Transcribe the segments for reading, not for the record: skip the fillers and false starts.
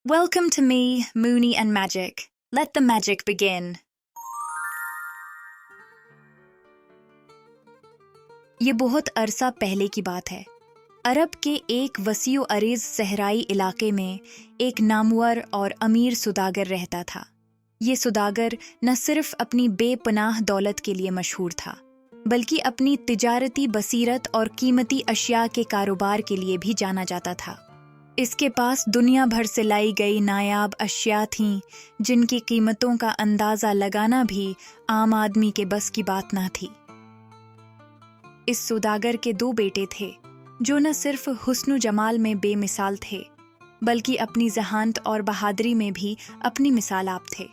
Welcome to me, Mooney and Magic. Let the magic begin. ये बहुत अरसा पहले की बात है। अरब के एक वसीओ अरीज सहराई इलाके में एक नामवर और अमीर सुदागर रहता था। ये सुदागर न सिर्फ अपनी बेपनाह दौलत के लिए मशहूर था, बल्कि अपनी तिजारती बसीरत और कीमती अशिया के कारोबार के लिए भी जाना जाता था। इसके पास दुनिया भर से लाई गई नायाब अशिया थीं, जिनकी कीमतों का अंदाज़ा लगाना भी आम आदमी के बस की बात ना थी। इस सुदागर के 2 बेटे थे, जो न सिर्फ हुस्न जमाल में बेमिसाल थे, बल्कि अपनी ज़हानत और बहादुरी में भी अपनी मिसाल आप थे।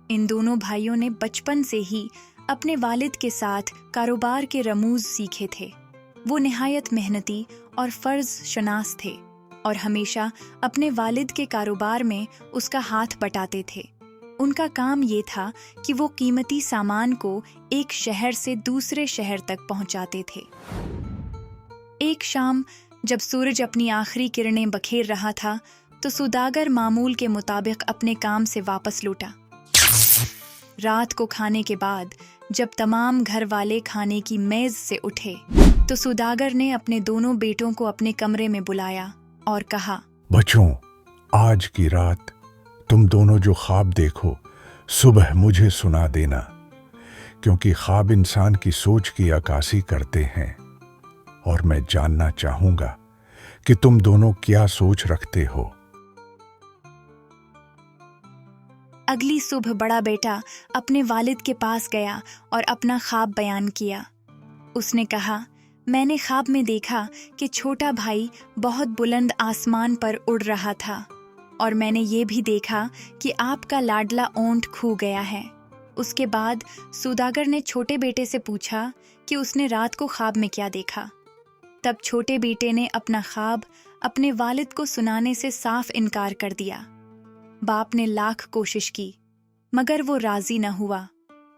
इन दोनों भाइयों ने बचपन से ही अपने वालिद के साथ कारोबार के रमूज सीखे थे। वो निहायत मेहनती और फ़र्ज शनास थे और हमेशा अपने वालिद के कारोबार में उसका हाथ बटाते थे। उनका काम ये था कि वो कीमती सामान को एक शहर से दूसरे शहर तक पहुंचाते थे। एक शाम जब सूरज अपनी आखिरी किरणें बखेर रहा था, तो सुदागर मामूल के मुताबिक अपने काम से वापस लौटा। रात को खाने के बाद जब तमाम घर वाले खाने की मेज से उठे, तो सुदागर ने अपने दोनों बेटों को अपने कमरे में बुलाया और कहा, बच्चों, आज की रात तुम दोनों जो ख्वाब देखो, सुबह मुझे सुना देना, क्योंकि ख्वाब इंसान की सोच की अक्कासी करते हैं और मैं जानना चाहूंगा कि तुम दोनों क्या सोच रखते हो। अगली सुबह बड़ा बेटा अपने वालिद के पास गया और अपना ख्वाब बयान किया। उसने कहा, मैंने ख्वाब में देखा कि छोटा भाई बहुत बुलंद आसमान पर उड़ रहा था और मैंने ये भी देखा कि आपका लाडला ऊंट खो गया है। उसके बाद सुदागर ने छोटे बेटे से पूछा कि उसने रात को ख्वाब में क्या देखा। तब छोटे बेटे ने अपना ख्वाब अपने वालिद को सुनाने से साफ इनकार कर दिया। बाप ने लाख कोशिश की, मगर वो राजी न हुआ।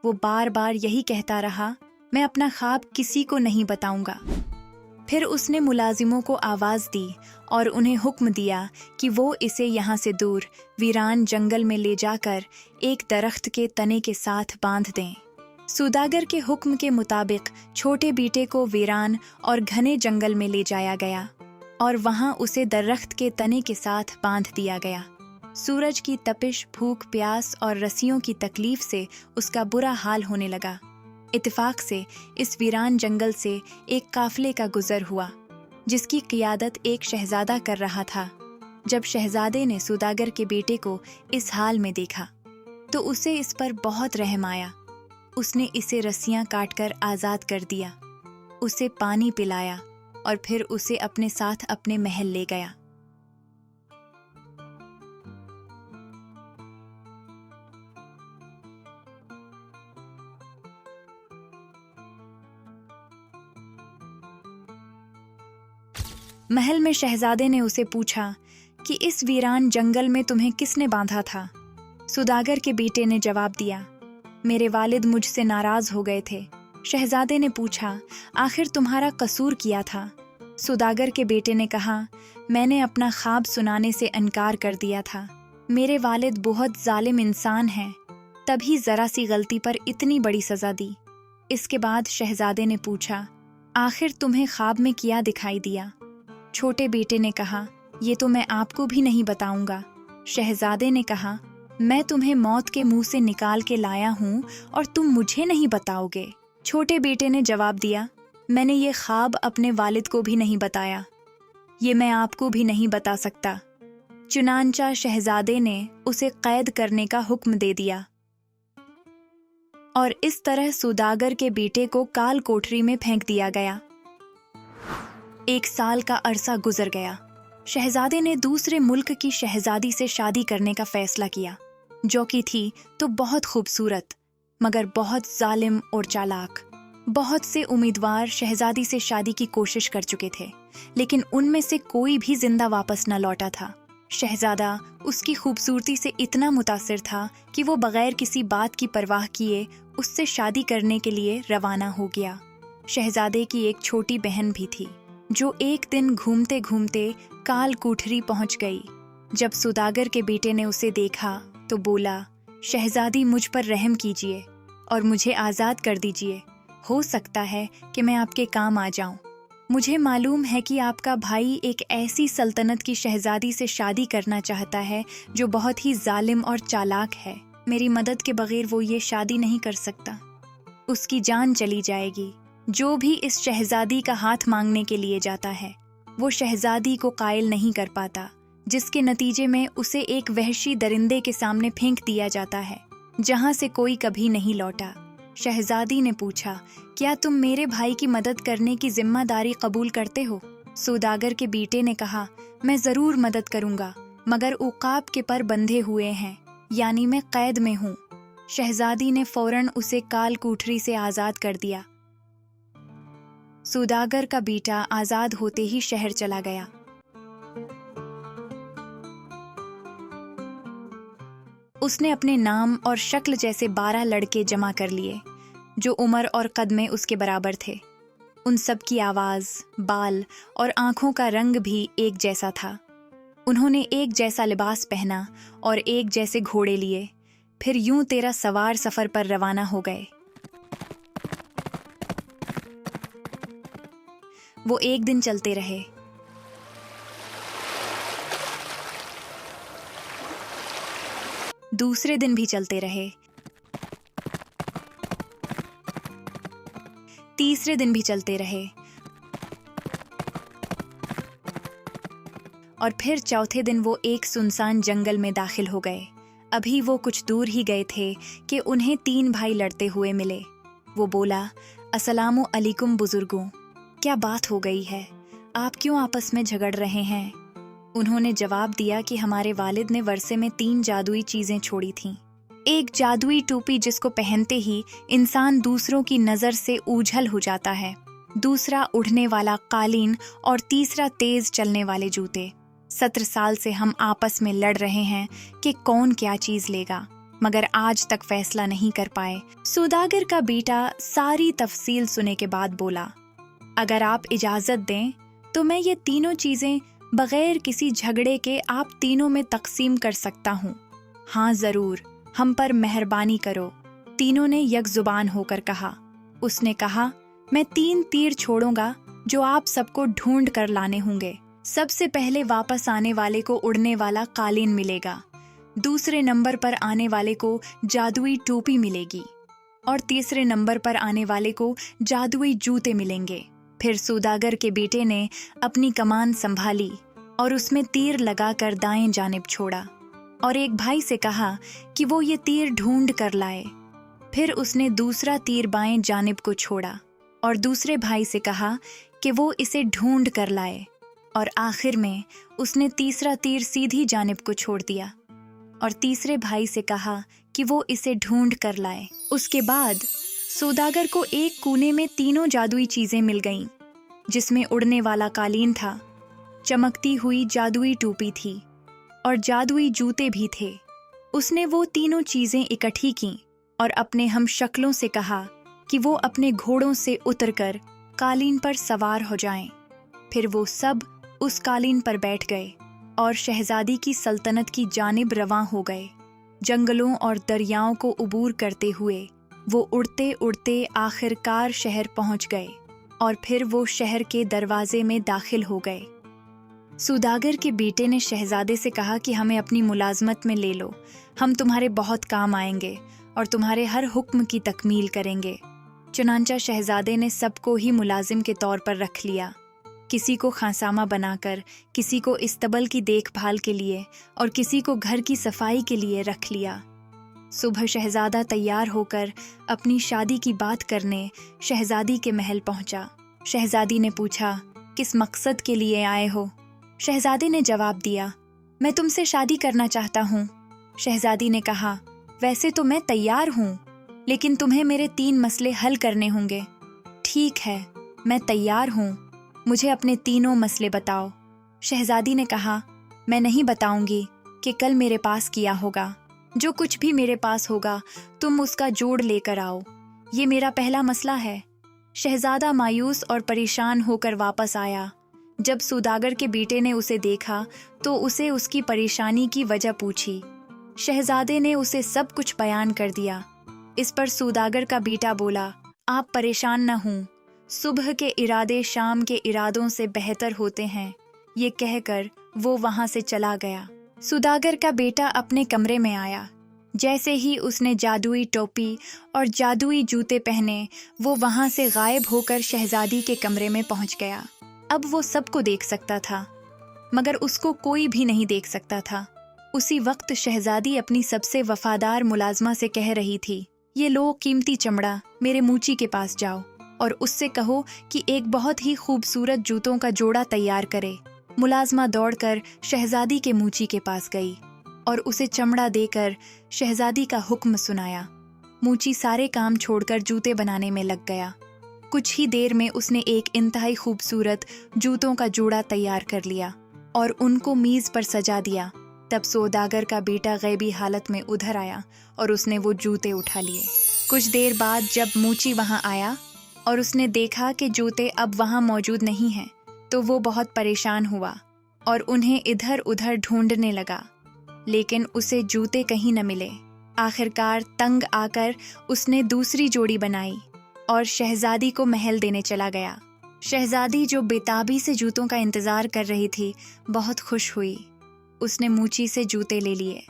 वो बार बार यही कहता रहा, मैं अपना ख्वाब किसी को नहीं बताऊंगा। फिर उसने मुलाजिमों को आवाज़ दी और उन्हें हुक्म दिया कि वो इसे यहाँ से दूर वीरान जंगल में ले जाकर एक दरख्त के तने के साथ बांध दें। सुदागर के हुक्म के मुताबिक छोटे बेटे को वीरान और घने जंगल में ले जाया गया और वहाँ उसे दरख्त के तने के साथ बांध दिया गया। सूरज की तपिश, भूख, प्यास और रस्सियों की तकलीफ से उसका बुरा हाल होने लगा। इत्तेफाक से इस वीरान जंगल से एक काफिले का गुजर हुआ, जिसकी क़ियादत एक शहजादा कर रहा था। जब शहजादे ने सुदागर के बेटे को इस हाल में देखा, तो उसे इस पर बहुत रहम आया। उसने इसे रस्सियां काटकर आज़ाद कर दिया, उसे पानी पिलाया और फिर उसे अपने साथ अपने महल ले गया। महल में शहजादे ने उसे पूछा कि इस वीरान जंगल में तुम्हें किसने बांधा था। सुदागर के बेटे ने जवाब दिया, मेरे वालिद मुझसे नाराज हो गए थे। शहजादे ने पूछा, आखिर तुम्हारा कसूर किया था। सुदागर के बेटे ने कहा, मैंने अपना ख्वाब सुनाने से इनकार कर दिया था। मेरे वालिद बहुत जालिम इंसान हैं, तभी ज़रा सी गलती पर इतनी बड़ी सज़ा दी। इसके बाद शहजादे ने पूछा, आखिर तुम्हें ख्वाब में क्या दिखाई दिया। छोटे बेटे ने कहा, ये तो मैं आपको भी नहीं बताऊंगा। शहजादे ने कहा, मैं तुम्हें मौत के मुंह से निकाल के लाया हूँ और तुम मुझे नहीं बताओगे। छोटे बेटे ने जवाब दिया, मैंने ये ख्वाब अपने वालिद को भी नहीं बताया, ये मैं आपको भी नहीं बता सकता। चुनांचा शहजादे ने उसे कैद करने का हुक्म दे दिया और इस तरह सुदागर के बेटे को काल कोठरी में फेंक दिया गया। 1 साल का अरसा गुजर गया। शहजादे ने दूसरे मुल्क की शहजादी से शादी करने का फैसला किया, जो कि थी तो बहुत खूबसूरत मगर बहुत जालिम और चालाक। बहुत से उम्मीदवार शहजादी से शादी की कोशिश कर चुके थे, लेकिन उनमें से कोई भी जिंदा वापस न लौटा था। शहजादा उसकी खूबसूरती से इतना मुतासिर था कि वो बगैर किसी बात की परवाह किए उससे शादी करने के लिए रवाना हो गया। शहजादे की एक छोटी बहन भी थी, जो एक दिन घूमते घूमते काल कोठरी पहुंच गई। जब सौदागर के बेटे ने उसे देखा तो बोला, शहजादी मुझ पर रहम कीजिए और मुझे आज़ाद कर दीजिए। हो सकता है कि मैं आपके काम आ जाऊं। मुझे मालूम है कि आपका भाई एक ऐसी सल्तनत की शहजादी से शादी करना चाहता है जो बहुत ही जालिम और चालाक है। मेरी मदद के बगैर वो ये शादी नहीं कर सकता। उसकी जान चली जाएगी। जो भी इस शहजादी का हाथ मांगने के लिए जाता है वो शहजादी को कायल नहीं कर पाता, जिसके नतीजे में उसे एक वहशी दरिंदे के सामने फेंक दिया जाता है जहां से कोई कभी नहीं लौटा। शहजादी ने पूछा, क्या तुम मेरे भाई की मदद करने की जिम्मेदारी कबूल करते हो? सौदागर के बेटे ने कहा, मैं जरूर मदद करूंगा, मगर उकाब के पर बंधे हुए हैं, यानी मैं कैद में हूँ। शहजादी ने फौरन उसे काल कोठरी से आजाद कर दिया। सौदागर का बेटा आजाद होते ही शहर चला गया। उसने अपने नाम और शक्ल जैसे 12 लड़के जमा कर लिए जो उम्र और कद में उसके बराबर थे। उन सब की आवाज़, बाल और आंखों का रंग भी एक जैसा था। उन्होंने एक जैसा लिबास पहना और एक जैसे घोड़े लिए। फिर यूं 13 सवार सफ़र पर रवाना हो गए। वो एक दिन चलते रहे। दूसरे दिन भी चलते रहे। तीसरे दिन भी चलते रहे और फिर चौथे दिन वो एक सुनसान जंगल में दाखिल हो गए। अभी वो कुछ दूर ही गए थे कि उन्हें 3 भाई लड़ते हुए मिले। वो बोला, अस्सलामु अलैकुम बुजुर्गों, क्या बात हो गई है? आप क्यों आपस में झगड़ रहे हैं? उन्होंने जवाब दिया कि हमारे वालिद ने वर्षे में 3 जादुई चीजें छोड़ी थीं। एक जादुई टोपी जिसको पहनते ही इंसान दूसरों की नज़र से ओझल हो जाता है, दूसरा उड़ने वाला कालीन और तीसरा तेज चलने वाले जूते। 17 साल से हम आपस में लड़ रहे हैं कि कौन क्या चीज लेगा, मगर आज तक फैसला नहीं कर पाए। सौदागर का बेटा सारी तफसील सुने के बाद बोला, अगर आप इजाजत दें तो मैं ये तीनों चीजें बगैर किसी झगड़े के आप तीनों में तकसीम कर सकता हूँ। हाँ जरूर, हम पर मेहरबानी करो। तीनों ने यकजुबान होकर कहा। उसने कहा, मैं 3 तीर छोड़ूंगा जो आप सबको ढूंढ कर लाने होंगे। सबसे पहले वापस आने वाले को उड़ने वाला कालीन मिलेगा, दूसरे नंबर पर आने वाले को जादुई टोपी मिलेगी और तीसरे नंबर पर आने वाले को जादुई जूते मिलेंगे। फिर सौदागर के बेटे ने अपनी कमान संभाली और उसमें तीर लगाकर दाएं जानिब छोड़ा और एक भाई से कहा कि वो ये तीर ढूंढ कर लाए। फिर उसने दूसरा तीर बाएं जानिब को छोड़ा और दूसरे भाई से कहा कि वो इसे ढूंढ कर लाए और आखिर में उसने तीसरा तीर सीधी जानिब को छोड़ दिया और तीसरे भाई से कहा कि वो इसे ढूंढ कर लाए। उसके बाद सौदागर को एक कोने में तीनों जादुई चीजें मिल गईं, जिसमें उड़ने वाला कालीन था, चमकती हुई जादुई टोपी थी और जादुई जूते भी थे। उसने वो तीनों चीजें इकट्ठी की और अपने हम शक्लों से कहा कि वो अपने घोड़ों से उतरकर कालीन पर सवार हो जाएं। फिर वो सब उस कालीन पर बैठ गए और शहजादी की सल्तनत की जानिब रवां हो गए। जंगलों और दरियाओं को उबूर करते हुए वो उड़ते उड़ते आखिरकार शहर पहुंच गए और फिर वो शहर के दरवाजे में दाखिल हो गए। सौदागर के बेटे ने शहजादे से कहा कि हमें अपनी मुलाजमत में ले लो, हम तुम्हारे बहुत काम आएंगे और तुम्हारे हर हुक्म की तकमील करेंगे। चुनांचा शहजादे ने सबको ही मुलाजिम के तौर पर रख लिया, किसी को खांसामा बनाकर, किसी को इस्तबल की देखभाल के लिए और किसी को घर की सफाई के लिए रख लिया। सुबह शहजादा तैयार होकर अपनी शादी की बात करने शहजादी के महल पहुंचा। शहजादी ने पूछा, किस मकसद के लिए आए हो? शहजादे ने जवाब दिया, मैं तुमसे शादी करना चाहता हूँ। शहजादी ने कहा, वैसे तो मैं तैयार हूँ, लेकिन तुम्हें मेरे 3 मसले हल करने होंगे। ठीक है, मैं तैयार हूँ, मुझे अपने तीनों मसले बताओ। शहजादी ने कहा, मैं नहीं बताऊंगी कि कल मेरे पास किया होगा। जो कुछ भी मेरे पास होगा तुम उसका जोड़ लेकर आओ। ये मेरा पहला मसला है। शहजादा मायूस और परेशान होकर वापस आया। जब सौदागर के बेटे ने उसे देखा तो उसे उसकी परेशानी की वजह पूछी। शहजादे ने उसे सब कुछ बयान कर दिया। इस पर सौदागर का बेटा बोला, आप परेशान न हों, सुबह के इरादे शाम के इरादों से बेहतर होते हैं। ये कहकर वो वहां से चला गया। सौदागर का बेटा अपने कमरे में आया। जैसे ही उसने जादुई टोपी और जादुई जूते पहने, वो वहां से गायब होकर शहजादी के कमरे में पहुंच गया। अब वो सबको देख सकता था, मगर उसको कोई भी नहीं देख सकता था। उसी वक्त शहजादी अपनी सबसे वफादार मुलाजमा से कह रही थी, ये लो कीमती चमड़ा, मेरे मूची के पास जाओ और उससे कहो कि एक बहुत ही खूबसूरत जूतों का जोड़ा तैयार करे। मुलाजमा दौड़कर शहजादी के मूची के पास गई और उसे चमड़ा देकर शहजादी का हुक्म सुनाया। मूची सारे काम छोड़कर जूते बनाने में लग गया। कुछ ही देर में उसने एक इंतहाई खूबसूरत जूतों का जोड़ा तैयार कर लिया और उनको मीज पर सजा दिया। तब सौदागर का बेटा गैबी हालत में उधर आया और उसने वो जूते उठा लिए। कुछ देर बाद जब मूची वहां आया और उसने देखा कि जूते अब वहां मौजूद नहीं हैं, तो वो बहुत परेशान हुआ और उन्हें इधर उधर ढूंढने लगा, लेकिन उसे जूते कहीं न मिले। आखिरकार तंग आकर उसने दूसरी जोड़ी बनाई और शहजादी को महल देने चला गया। शहजादी जो बेताबी से जूतों का इंतजार कर रही थी, बहुत खुश हुई। उसने मूची से जूते ले लिए।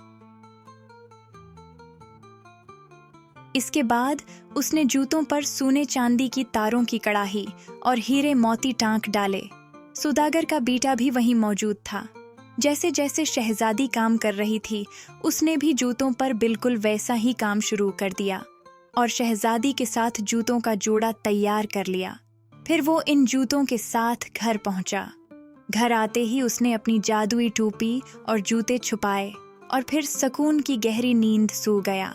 इसके बाद उसने जूतों पर सोने चांदी की तारों की कड़ाही और हीरे मोती टांक डाले। सौदागर का बेटा भी वहीं मौजूद था। जैसे जैसे शहजादी काम कर रही थी, उसने भी जूतों पर बिल्कुल वैसा ही काम शुरू कर दिया और शहजादी के साथ जूतों का जोड़ा तैयार कर लिया। फिर वो इन जूतों के साथ घर पहुंचा। घर आते ही उसने अपनी जादुई टोपी और जूते छुपाए और फिर सुकून की गहरी नींद सो गया।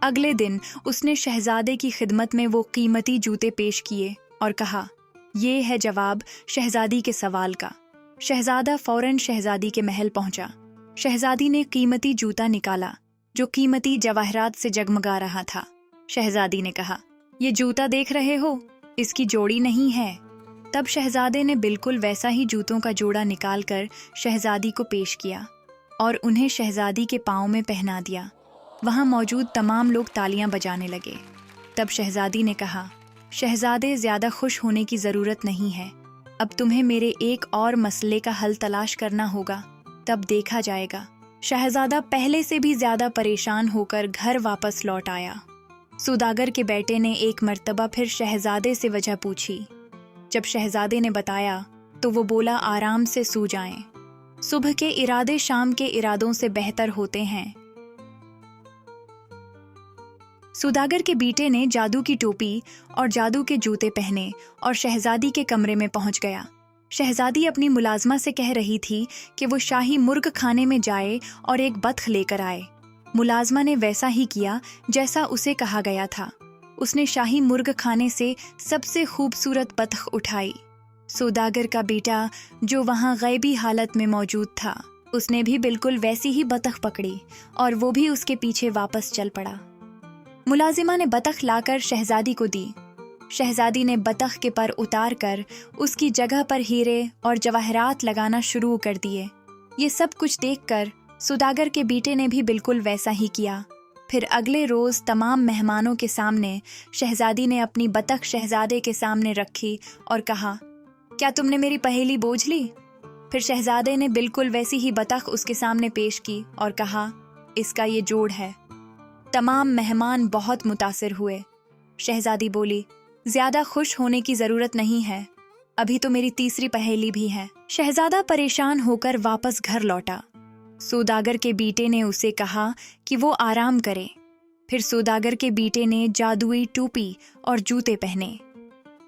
अगले दिन उसने शहजादे की खिदमत में वो कीमती जूते पेश किए और कहा, ये है जवाब शहजादी के सवाल का। शहजादा फौरन शहजादी के महल पहुंचा। शहजादी ने कीमती जूता निकाला जो कीमती जवाहरात से जगमगा रहा था। शहजादी ने कहा, ये जूता देख रहे हो, इसकी जोड़ी नहीं है। तब शहजादे ने बिल्कुल वैसा ही जूतों का जोड़ा निकालकर शहजादी को पेश किया और उन्हें शहजादी के पाँव में पहना दिया। वहाँ मौजूद तमाम लोग तालियां बजाने लगे। तब शहजादी ने कहा, शहजादे, ज़्यादा खुश होने की ज़रूरत नहीं है। अब तुम्हें मेरे एक और मसले का हल तलाश करना होगा, तब देखा जाएगा। शहजादा पहले से भी ज़्यादा परेशान होकर घर वापस लौट आया। सौदागर के बेटे ने एक मर्तबा फिर शहजादे से वजह पूछी। जब शहजादे ने बताया तो वो बोला, आराम से सो जाएं। सुबह के इरादे शाम के इरादों से बेहतर होते हैं। सौदागर के बेटे ने जादू की टोपी और जादू के जूते पहने और शहजादी के कमरे में पहुंच गया। शहजादी अपनी मुलाजमा से कह रही थी कि वो शाही मुर्ग खाने में जाए और एक बत्ख लेकर आए। मुलाजमा ने वैसा ही किया जैसा उसे कहा गया था। उसने शाही मुर्ग खाने से सबसे खूबसूरत बत्ख उठाई। सौदागर का बेटा जो वहां गैबी हालत में मौजूद था, उसने भी बिल्कुल वैसी ही बत्ख पकड़ी और वो भी उसके पीछे वापस चल पड़ा। मुलाजिमा ने बतख लाकर शहजादी को दी। शहजादी ने बतख के पर उतार कर उसकी जगह पर हीरे और जवाहरात लगाना शुरू कर दिए। ये सब कुछ देखकर सौदागर के बेटे ने भी बिल्कुल वैसा ही किया। फिर अगले रोज तमाम मेहमानों के सामने शहजादी ने अपनी बतख शहजादे के सामने रखी और कहा, क्या तुमने मेरी पहेली बूझ ली? फिर शहजादे ने बिल्कुल वैसी ही बतख उसके सामने पेश की और कहा, इसका ये जोड़ है। तमाम मेहमान बहुत मुतासिर हुए। शहजादी बोली, ज्यादा खुश होने की जरूरत नहीं है, अभी तो मेरी तीसरी पहेली भी है। शहजादा परेशान होकर वापस घर लौटा। सौदागर के बेटे ने उसे कहा कि वो आराम करे। फिर सौदागर के बेटे ने जादुई टोपी और जूते पहने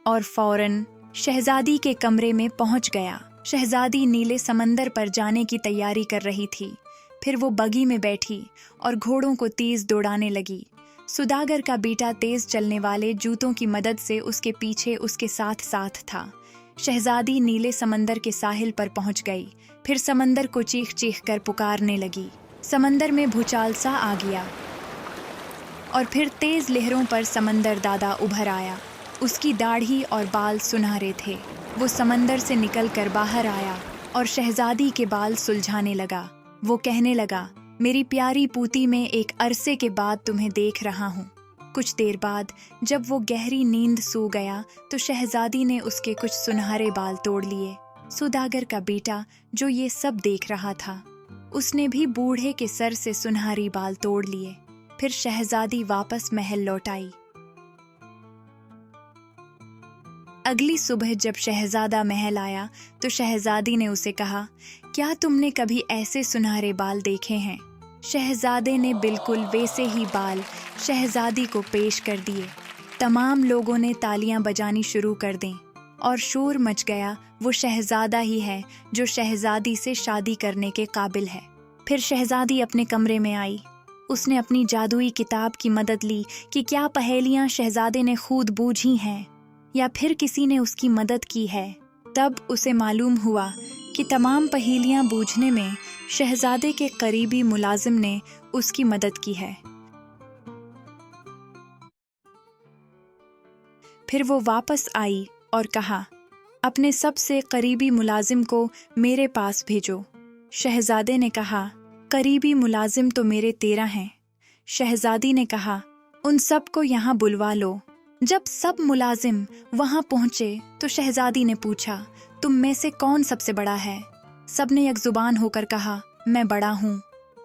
और फौरन शहजादी के कमरे में पहुंच गया। शहजादी नीले समंदर पर जाने की तैयारी कर रही थी। फिर वो बगी में बैठी और घोड़ों को तेज दौड़ाने लगी। सौदागर का बेटा तेज चलने वाले जूतों की मदद से उसके पीछे उसके साथ साथ था। शहजादी नीले समंदर के साहिल पर पहुंच गई। फिर समंदर को चीख चीख कर पुकारने लगी। समंदर में भूचाल सा आ गया और फिर तेज लहरों पर समंदर दादा उभर आया। اس کی داڑھی اور بال سنہرے تھے۔ وہ سمندر سے نکل کر باہر آیا اور شہزادی کے بال سلجھانے لگا۔ وہ کہنے لگا، میری پیاری پوتی، میں ایک عرصے کے بعد تمہیں دیکھ رہا ہوں۔ کچھ دیر بعد جب وہ گہری نیند سو گیا تو شہزادی نے اس کے کچھ سنہرے بال توڑ لیے۔ سوداگر کا بیٹا جو یہ سب دیکھ رہا تھا، اس نے بھی بوڑھے کے سر سے سنہری بال توڑ لیے۔ پھر شہزادی واپس محل لوٹ آئی۔ اگلی صبح جب شہزادہ محل آیا تو شہزادی نے اسے کہا، کیا تم نے کبھی ایسے سنہرے بال دیکھے ہیں؟ شہزادے نے بالکل ویسے ہی بال شہزادی کو پیش کر دیے۔ تمام لوگوں نے تالیاں بجانی شروع کر دیں اور شور مچ گیا، وہ شہزادہ ہی ہے جو شہزادی سے شادی کرنے کے قابل ہے۔ پھر شہزادی اپنے کمرے میں آئی۔ اس نے اپنی جادوئی کتاب کی مدد لی کہ کیا پہیلیاں شہزادے نے خود بوجھی ہیں یا پھر کسی نے اس کی مدد کی ہے۔ تب اسے معلوم ہوا کہ تمام پہیلیاں بوجھنے میں شہزادے کے قریبی ملازم نے اس کی مدد کی ہے۔ پھر وہ واپس آئی اور کہا، اپنے سب سے قریبی ملازم کو میرے پاس بھیجو۔ شہزادے نے کہا، قریبی ملازم تو میرے 13 ہیں۔ شہزادی نے کہا، ان سب کو یہاں بلوا لو۔ جب سب ملازم وہاں پہنچے تو شہزادی نے پوچھا، تم میں سے کون سب سے بڑا ہے؟ سب نے یک زبان ہو کر کہا، میں بڑا ہوں۔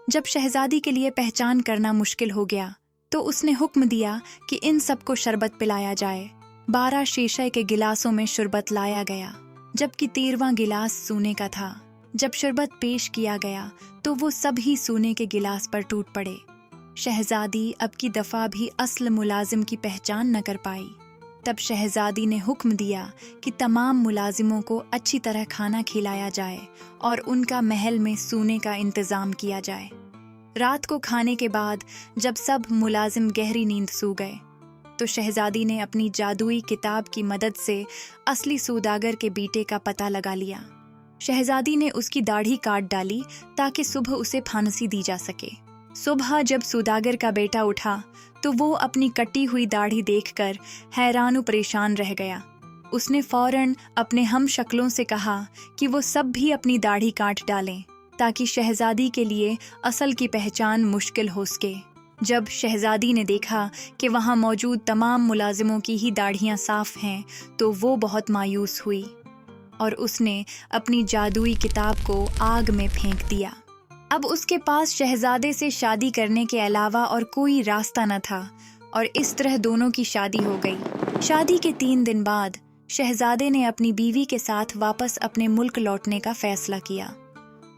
جب شہزادی کے لیے پہچان کرنا مشکل ہو گیا تو اس نے حکم دیا کہ ان سب کو شربت پلایا جائے۔ 12 شیشے کے گلاسوں میں شربت لایا گیا، جبکہ 13واں گلاس سونے کا تھا۔ جب شربت پیش کیا گیا تو وہ سب ہی سونے کے گلاس پر ٹوٹ پڑے۔ شہزادی اب کی دفعہ بھی اصل ملازم کی پہچان نہ کر پائی۔ تب شہزادی نے حکم دیا کہ تمام ملازموں کو اچھی طرح کھانا کھلایا جائے اور ان کا محل میں سونے کا انتظام کیا جائے۔ رات کو کھانے کے بعد جب سب ملازم گہری نیند سو گئے تو شہزادی نے اپنی جادوئی کتاب کی مدد سے اصلی سوداگر کے بیٹے کا پتہ لگا لیا۔ شہزادی نے اس کی داڑھی کاٹ ڈالی تاکہ صبح اسے پھانسی دی جا سکے۔ صبح جب سوداگر کا بیٹا اٹھا تو وہ اپنی کٹی ہوئی داڑھی دیکھ کر حیران و پریشان رہ گیا۔ اس نے فوراً اپنے ہم شکلوں سے کہا کہ وہ سب بھی اپنی داڑھی کاٹ ڈالیں تاکہ شہزادی کے لیے اصل کی پہچان مشکل ہو سکے۔ جب شہزادی نے دیکھا کہ وہاں موجود تمام ملازموں کی ہی داڑھیاں صاف ہیں تو وہ بہت مایوس ہوئی اور اس نے اپنی جادوئی کتاب کو آگ میں پھینک دیا۔ اب اس کے پاس شہزادے سے شادی کرنے کے علاوہ اور کوئی راستہ نہ تھا اور اس طرح دونوں کی شادی ہو گئی۔ شادی کے 3 دن بعد شہزادے نے اپنی بیوی کے ساتھ واپس اپنے ملک لوٹنے کا فیصلہ کیا۔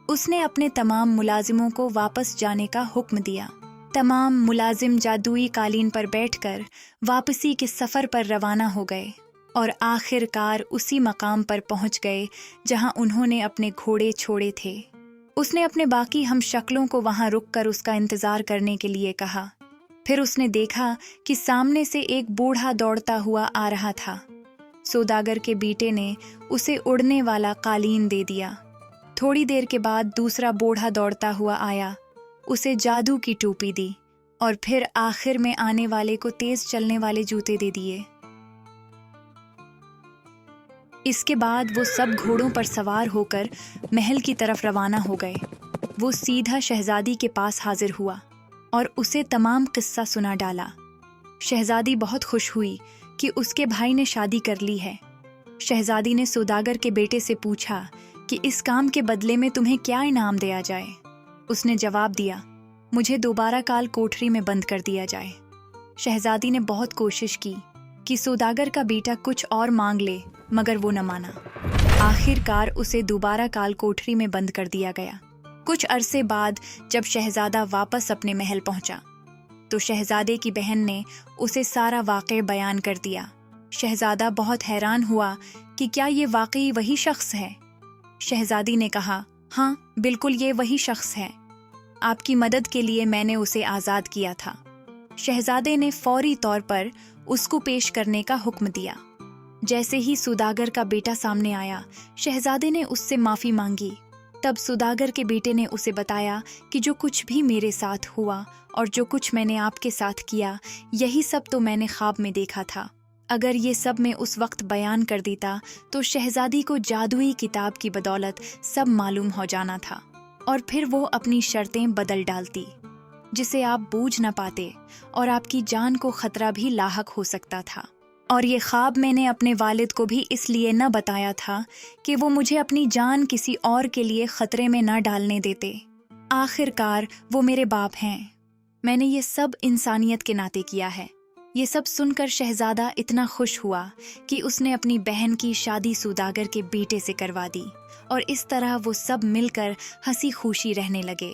اس نے اپنے تمام ملازموں کو واپس جانے کا حکم دیا۔ تمام ملازم جادوئی قالین پر بیٹھ کر واپسی کے سفر پر روانہ ہو گئے اور آخر کار اسی مقام پر پہنچ گئے جہاں انہوں نے اپنے گھوڑے چھوڑے تھے۔ اس نے اپنے باقی ہم شکلوں کو وہاں رک کر اس کا انتظار کرنے کے لیے کہا۔ پھر اس نے دیکھا کہ سامنے سے ایک بوڑھا دوڑتا ہوا آ رہا تھا۔ سوداگر کے بیٹے نے اسے اڑنے والا قالین دے دیا۔ تھوڑی دیر کے بعد دوسرا بوڑھا دوڑتا ہوا آیا، اسے جادو کی ٹوپی دی اور پھر آخر میں آنے والے کو تیز چلنے والے جوتے دے دیے۔ اس کے بعد وہ سب گھوڑوں پر سوار ہو کر محل کی طرف روانہ ہو گئے۔ وہ سیدھا شہزادی کے پاس حاضر ہوا اور اسے تمام قصہ سنا ڈالا۔ شہزادی بہت خوش ہوئی کہ اس کے بھائی نے شادی کر لی ہے۔ شہزادی نے سوداگر کے بیٹے سے پوچھا کہ اس کام کے بدلے میں تمہیں کیا انعام دیا جائے؟ اس نے جواب دیا، مجھے دوبارہ کال کوٹری میں بند کر دیا جائے۔ شہزادی نے بہت کوشش کی کہ سوداگر کا بیٹا کچھ اور مانگ لے، مگر وہ نہ مانا۔ آخر کار اسے دوبارہ کال کوٹری میں بند کر دیا گیا۔ کچھ عرصے بعد جب شہزادہ واپس اپنے محل پہنچا تو شہزادے کی بہن نے اسے سارا واقعہ بیان کر دیا۔ شہزادہ بہت حیران ہوا کہ کیا یہ واقعی وہی شخص ہے؟ شہزادی نے کہا، ہاں بالکل یہ وہی شخص ہے، آپ کی مدد کے لیے میں نے اسے آزاد کیا تھا۔ شہزادے نے فوری طور پر اس کو پیش کرنے کا حکم دیا۔ جیسے ہی سوداگر کا بیٹا سامنے آیا، شہزادے نے اس سے معافی مانگی۔ تب سوداگر کے بیٹے نے اسے بتایا کہ جو کچھ بھی میرے ساتھ ہوا اور جو کچھ میں نے آپ کے ساتھ کیا، یہی سب تو میں نے خواب میں دیکھا تھا۔ اگر یہ سب میں اس وقت بیان کر دیتا تو شہزادی کو جادوئی کتاب کی بدولت سب معلوم ہو جانا تھا، اور پھر وہ اپنی شرطیں بدل ڈالتی، جسے آپ بوجھ نہ پاتے، اور آپ کی جان کو خطرہ بھی لاحق ہو سکتا تھا۔ اور یہ خواب میں نے اپنے والد کو بھی اس لیے نہ بتایا تھا کہ وہ مجھے اپنی جان کسی اور کے لیے خطرے میں نہ ڈالنے دیتے۔ آخر کار وہ میرے باپ ہیں۔ میں نے یہ سب انسانیت کے ناطے کیا ہے۔ یہ سب سن کر شہزادہ اتنا خوش ہوا کہ اس نے اپنی بہن کی شادی سوداگر کے بیٹے سے کروا دی، اور اس طرح وہ سب مل کر ہنسی خوشی رہنے لگے۔